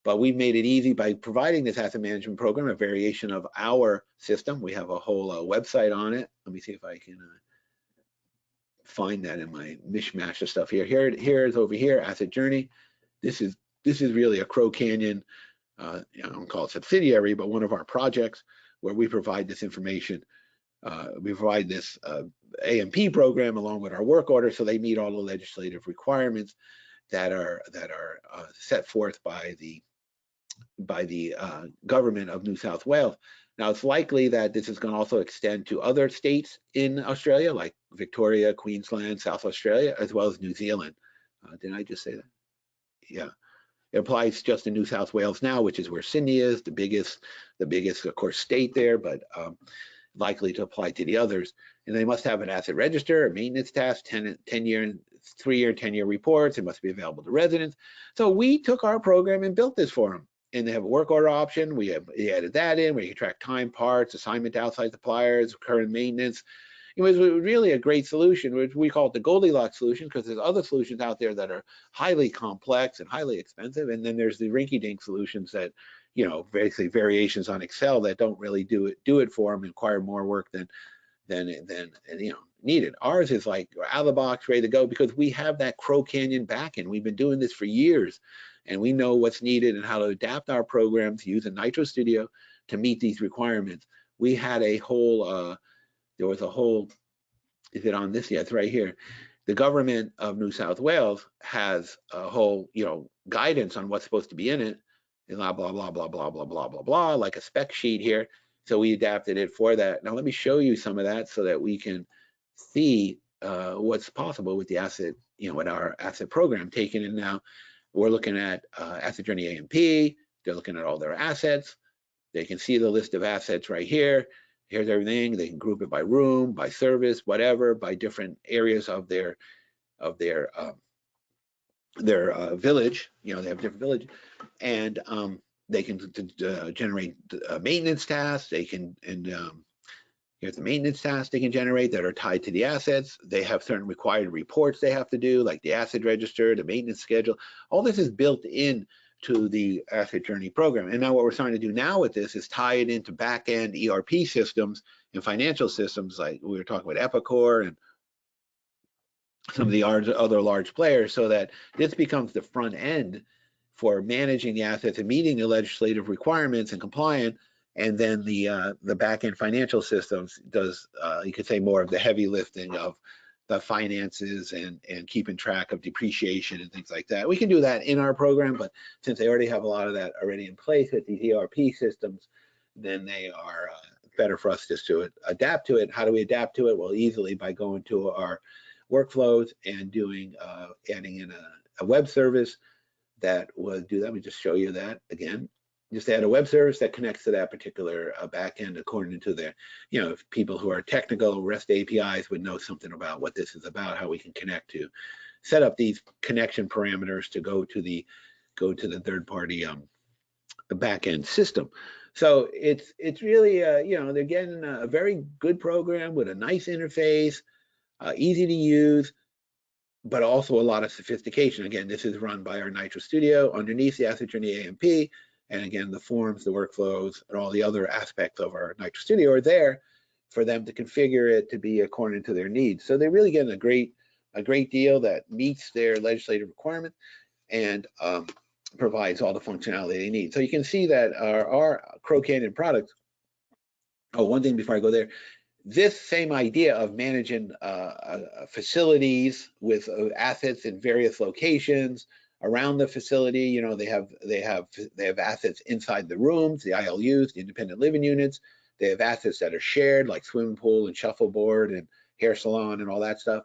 But we've made it easy by providing this asset management program, a variation of our system. We have a whole website on it. Let me see if I can find that in my mishmash of stuff here. Here it is over here, Asset Journey. This is really a Crow Canyon, I don't call it subsidiary, but one of our projects where we provide this information. We provide this AMP program along with our work order, so they meet all the legislative requirements that are set forth by the government of New South Wales. Now, it's likely that this is going to also extend to other states in Australia, like Victoria, Queensland, South Australia, as well as New Zealand. Did I just say that? Yeah. It applies just in New South Wales now, which is where Sydney is, the biggest, of course, state there, but likely to apply to the others. And they must have an asset register, a maintenance task, 10-year, 3-year, 10-year reports. It must be available to residents. So we took our program and built this for them. And they have a work order option. We added that in where you can track time, parts, assignment to outside suppliers, current maintenance. It was really a great solution, which we call it the Goldilocks solution, because there's other solutions out there that are highly complex and highly expensive. And then there's the rinky-dink solutions that, basically variations on Excel that don't really do it for them, require more work than needed. Ours is like out of the box, ready to go, because we have that Crow Canyon backend. We've been doing this for years, and we know what's needed and how to adapt our programs using Nitro Studio to meet these requirements. We had a whole, there was a whole, is it on this? Yeah, it's right here. The government of New South Wales has a whole, guidance on what's supposed to be in it, and blah, blah, blah, blah, blah, blah, blah, blah, blah, like a spec sheet here. So we adapted it for that. Now let me show you some of that so that we can see what's possible with the asset, with our asset program taken in now. We're looking at Asset Journey A&P. They're looking at all their assets. They can see the list of assets right here. Here's everything. They can group it by room, by service, whatever, by different areas of their village. They have different village, and they can generate maintenance tasks. They can, here's the maintenance tasks they can generate that are tied to the assets. They have certain required reports they have to do, like the asset register, the maintenance schedule. All this is built in to the asset journey program. And now what we're starting to do now with this is tie it into back-end ERP systems and financial systems, like we were talking about Epicor and some of the other large players, so that this becomes the front end for managing the assets and meeting the legislative requirements and compliant. And then the back-end financial systems does, you could say, more of the heavy lifting of the finances and keeping track of depreciation and things like that. We can do that in our program, but since they already have a lot of that already in place with these ERP systems, then they are better for us just to adapt to it. How do we adapt to it? Well, easily by going to our workflows and doing adding in a web service that would do that. Let me just show you that again. Just add a web service that connects to that particular backend according to their, if people who are technical REST APIs would know something about what this is about, how we can connect to, set up these connection parameters to go to the third-party backend system. So it's really, they're getting a very good program with a nice interface, easy to use, but also a lot of sophistication. Again, this is run by our Nitro Studio underneath the Asset Journey A&P. And again, the forms, the workflows, and all the other aspects of our Nitro Studio are there for them to configure it to be according to their needs. So they're really getting a great deal that meets their legislative requirements and provides all the functionality they need. So you can see that our Crow Canyon products. Oh, one thing before I go there. This same idea of managing facilities with assets in various locations around the facility, they have assets inside the rooms, the ILUs, the independent living units. They have assets that are shared, like swimming pool and shuffleboard and hair salon and all that stuff.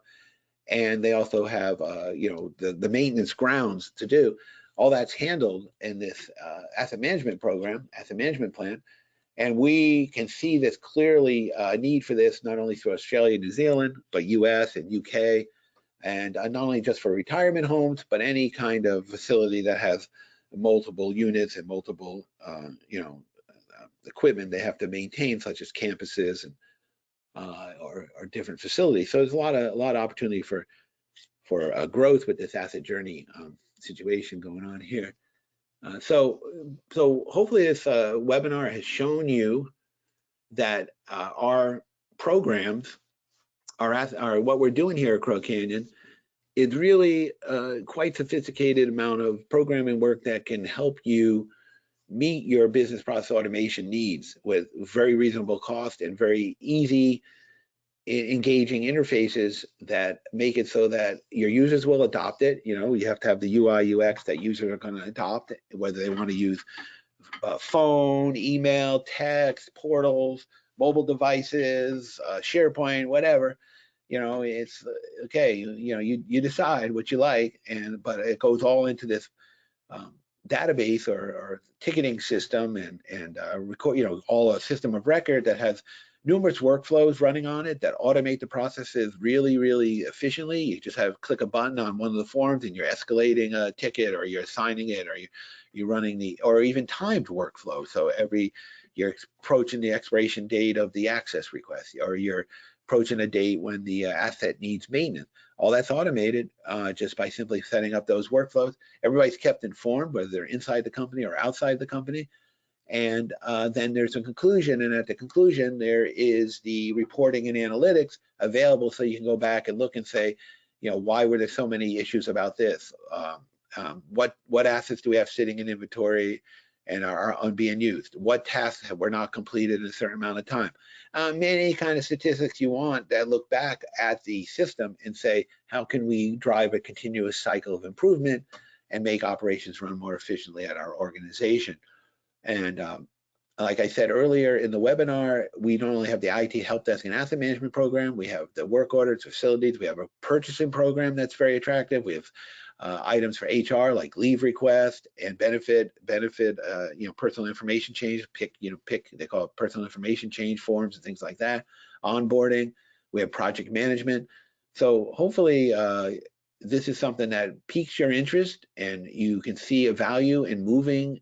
And they also have, the maintenance grounds to do. All that's handled in this asset management plan. And we can see this clearly a need for this, not only through Australia, New Zealand, but US and UK, and not only just for retirement homes, but any kind of facility that has multiple units and multiple, equipment they have to maintain, such as campuses and or different facilities. So there's a lot of opportunity for growth with this asset journey situation going on here. So hopefully this webinar has shown you that our programs are what we're doing here at Crow Canyon is really quite sophisticated amount of programming work that can help you meet your business process automation needs with very reasonable cost and very easy engaging interfaces that make it so that your users will adopt it. You have to have the UI UX that users are going to adopt, whether they want to use phone, email, text, portals, mobile devices, SharePoint, whatever. You know, it's okay. You decide what you like, but it goes all into this database or ticketing system and record, all a system of record that has numerous workflows running on it that automate the processes really, really efficiently. You just have click a button on one of the forms and you're escalating a ticket, or you're assigning it, or you're running or even timed workflow. So you're approaching the expiration date of the access request, or you're approaching a date when the asset needs maintenance. All that's automated just by simply setting up those workflows. Everybody's kept informed, whether they're inside the company or outside the company. And then there's a conclusion, and at the conclusion, there is the reporting and analytics available, so you can go back and look and say, why were there so many issues about this? What assets do we have sitting in inventory and are being used? What tasks were not completed in a certain amount of time? Many kind of statistics you want that look back at the system and say, how can we drive a continuous cycle of improvement and make operations run more efficiently at our organization? And like I said earlier in the webinar, we not only have the IT help desk and asset management program, we have the work orders, facilities, we have a purchasing program that's very attractive. We have items for HR like leave request and benefit, personal information change, they call it personal information change forms and things like that, onboarding. We have project management. So hopefully this is something that piques your interest and you can see a value in moving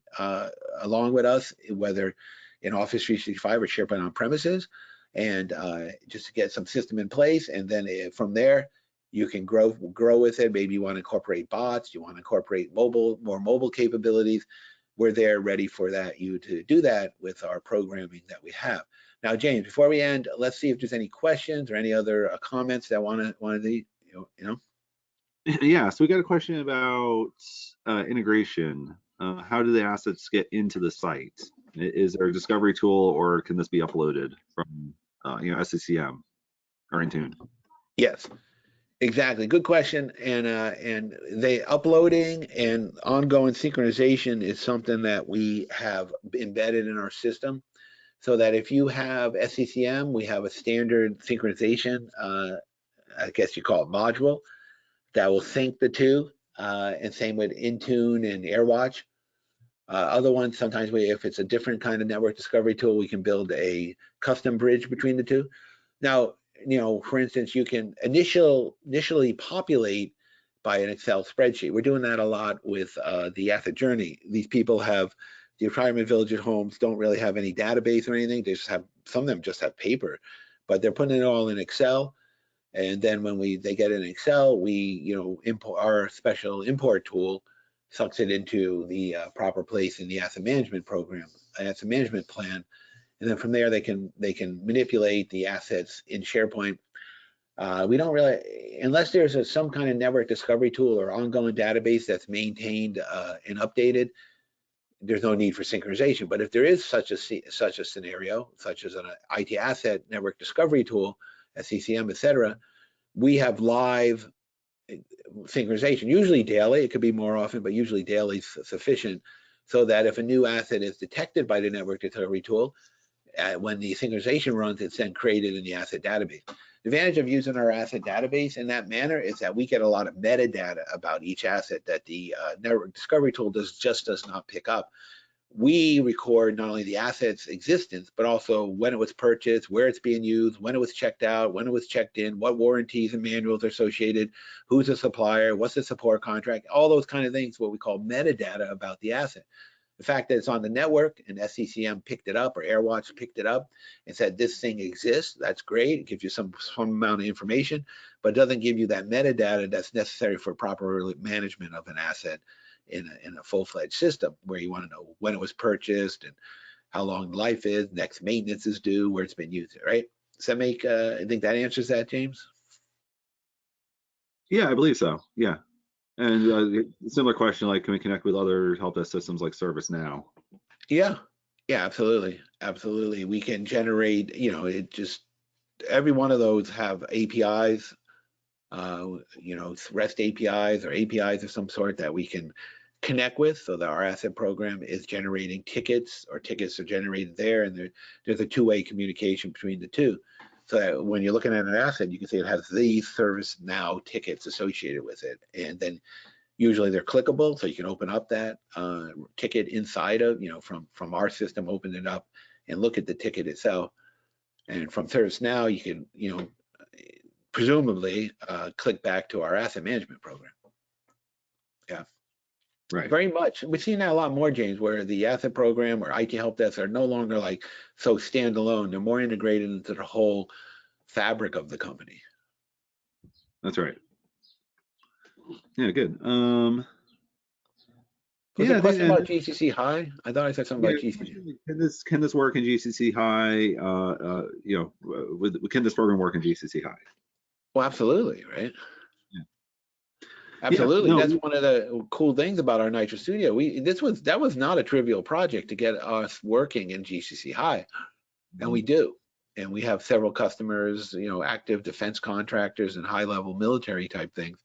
along with us, whether in Office 365 or SharePoint on premises, and just to get some system in place. And then from there, you can grow with it. Maybe you want to incorporate bots, you want to incorporate more mobile capabilities. We're there ready for you to do that with our programming that we have. Now, James, before we end, let's see if there's any questions or any other comments that want to. Yeah, so we got a question about integration. How do the assets get into the site? Is there a discovery tool, or can this be uploaded from SCCM or Intune? Yes, exactly. Good question. And the uploading and ongoing synchronization is something that we have embedded in our system, so that if you have SCCM, we have a standard synchronization, I guess you call it module, that will sync the two, and same with Intune and AirWatch. Other ones, sometimes if it's a different kind of network discovery tool, we can build a custom bridge between the two. Now, for instance, you can initially populate by an Excel spreadsheet. We're doing that a lot with the asset journey. These people have the retirement village at homes, don't really have any database or anything. They just have, some of them just have paper, but they're putting it all in Excel. And then when they get in Excel, we import our special import tool, sucks it into the proper place in the asset management program, asset management plan, and then from there they can manipulate the assets in SharePoint. We don't really, unless there's some kind of network discovery tool or ongoing database that's maintained and updated, there's no need for synchronization. But if there is such a scenario, such as an IT asset network discovery tool, SCCM, etc., we have live synchronization, usually daily. It could be more often, but usually daily is sufficient, so that if a new asset is detected by the network discovery tool, when the synchronization runs, it's then created in the asset database. The advantage of using our asset database in that manner is that we get a lot of metadata about each asset that the network discovery tool does not pick up. We record not only the asset's existence, but also when it was purchased, where it's being used, when it was checked out, when it was checked in, what warranties and manuals are associated, who's the supplier, what's the support contract, all those kind of things, what we call metadata about the asset. The fact that it's on the network and SCCM picked it up or AirWatch picked it up and said this thing exists, that's great. It gives you some amount of information, but it doesn't give you that metadata that's necessary for proper management of an asset in a full-fledged system, where you want to know when it was purchased and how long life is, next maintenance is due, where it's been used, right? Does that make, I think that answers that, James? Yeah, I believe so. Yeah. And similar question, like, can we connect with other help desk systems like ServiceNow? Yeah, absolutely. Absolutely. We can generate, every one of those have APIs, REST APIs or APIs of some sort that we can connect with, so that our asset program is generating tickets, or tickets are generated there, and there's a two-way communication between the two. so that when you're looking at an asset, you can see it has these ServiceNow tickets associated with it. And then usually they're clickable, so you can open up that ticket inside of, from our system, open it up and look at the ticket itself. And from ServiceNow, you can, presumably click back to our asset management program. Yeah. Right. Very much. We've seen that a lot more, James, where the asset program or IT help desk are no longer like so standalone. They're more integrated into the whole fabric of the company. That's right. Yeah, good. Was Yeah, there a I think, question about GCC High? I thought I said something about GCC. Can this work in GCC High? Can this program work in GCC High? Well, absolutely, right? Yeah. Absolutely. Yeah, no, That's one of the cool things about our Nitro Studio. That was not a trivial project to get us working in GCC High, and we do. And we have several customers, active defense contractors and high-level military type things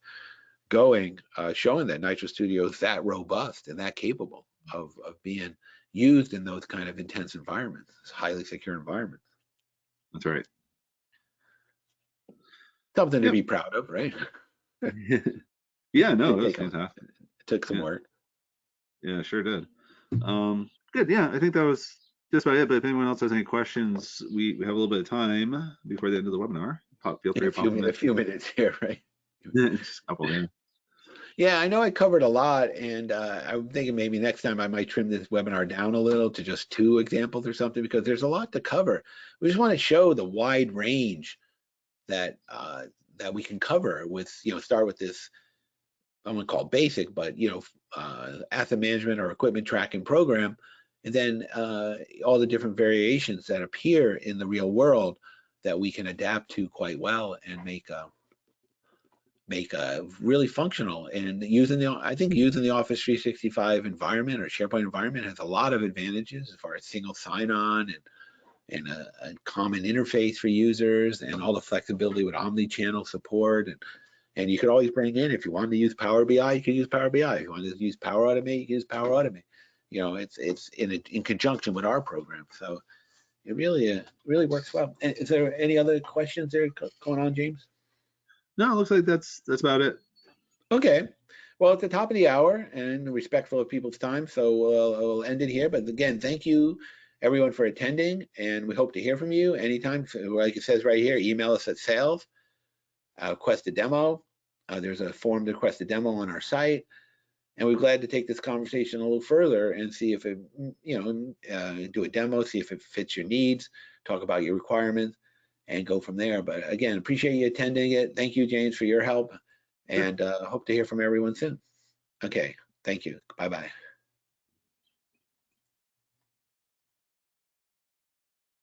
going, showing that Nitro Studio is that robust and that capable of being used in those kind of intense environments, highly secure environments. That's right. Something to be proud of, right? Yeah, no, that's fantastic. It took some work. Yeah, sure did. Good. Yeah, I think that was just about it. But if anyone else has any questions, we have a little bit of time before the end of the webinar. Feel free to pop them in. A few minutes here, right? Just a couple, yeah. Yeah, I know I covered a lot, and I'm thinking maybe next time I might trim this webinar down a little to just 2 examples or something, because there's a lot to cover. We just want to show the wide range that that we can cover with, start with this, I'm going to call basic, but asset management or equipment tracking program, and then all the different variations that appear in the real world that we can adapt to quite well and make really functional. And I think using the Office 365 environment or SharePoint environment has a lot of advantages as far as single sign-on and a common interface for users, and all the flexibility with omni-channel support. And you could always bring in, if you wanted to use Power BI, you could use Power BI. If you wanted to use Power Automate, you can use Power Automate. It's in conjunction with our program. So it really works well. And is there any other questions there going on, James? No, it looks like that's about it. Okay. Well, at the top of the hour and respectful of people's time, so we'll end it here. But again, thank you everyone for attending, and we hope to hear from you anytime. So, like it says right here, email us at sales, request a demo. There's a form to request a demo on our site, and we're glad to take this conversation a little further and see if it, do a demo, see if it fits your needs, talk about your requirements, and go from there. But again, appreciate you attending it. Thank you, James, for your help, and hope to hear from everyone soon. Okay, thank you. Bye-bye.